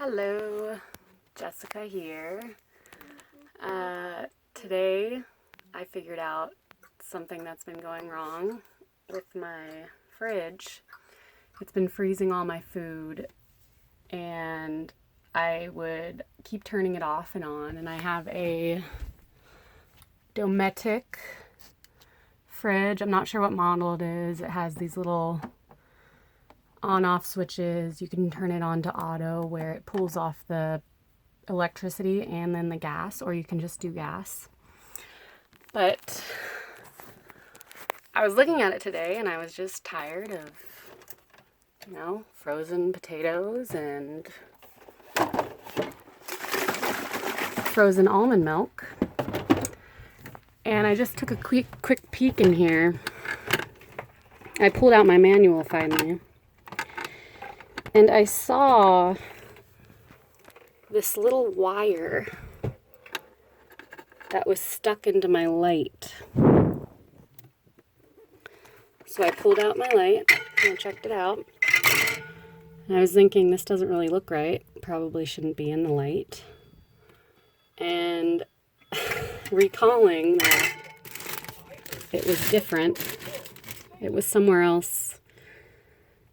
Hello, Jessica here. Today I figured out something that's been going wrong with my fridge. It's been freezing all my food and I would keep turning it off and on, and I have a Dometic fridge. I'm not sure what model it is. It has these little on-off switches. You can turn it on to auto where it pulls off the electricity and then the gas, or you can just do gas. But I was looking at it today and I was just tired of, frozen potatoes and frozen almond milk. And I just took a quick peek in here. I pulled out my manual finally. And I saw this little wire that was stuck into my light. So I pulled out my light and checked it out. And I was thinking, this doesn't really look right. Probably shouldn't be in the light. And recalling that it was different. It was somewhere else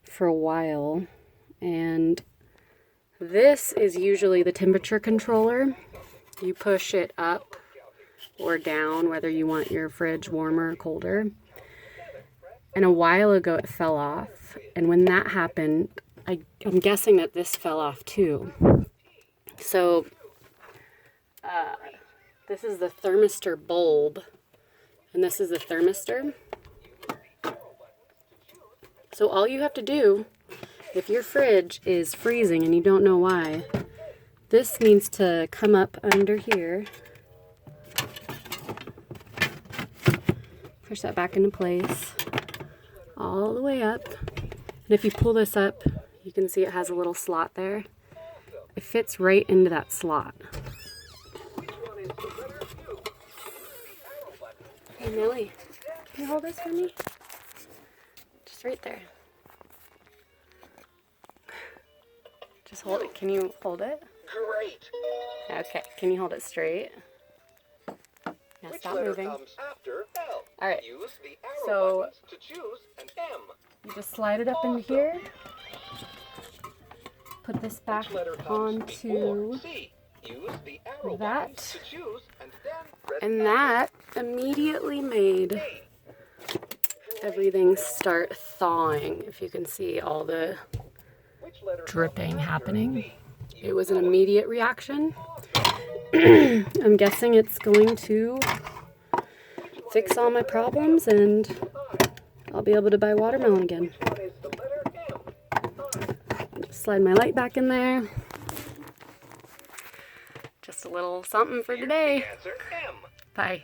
for a while. And this is usually the temperature controller. You push it up or down, whether you want your fridge warmer or colder. And a while ago it fell off. And when that happened, I'm guessing that this fell off too. So this is the thermistor bulb, and this is the thermistor. So all you have to do, if your fridge is freezing and you don't know why, this needs to come up under here. Push that back into place all the way up. And if you pull this up, you can see it has a little slot there. It fits right into that slot. Hey Millie, can you hold this for me? Just right there. Just hold it. Can you hold it? Great. Okay. Can you hold it straight? Now stop moving. All right. So you just slide it up into here. Put this back onto that. And that immediately made everything start thawing. If you can see all the dripping happening. It was an immediate reaction. I'm guessing it's going to fix all my problems and I'll be able to buy watermelon again. Just slide my light back in there. Just a little something for today. Bye.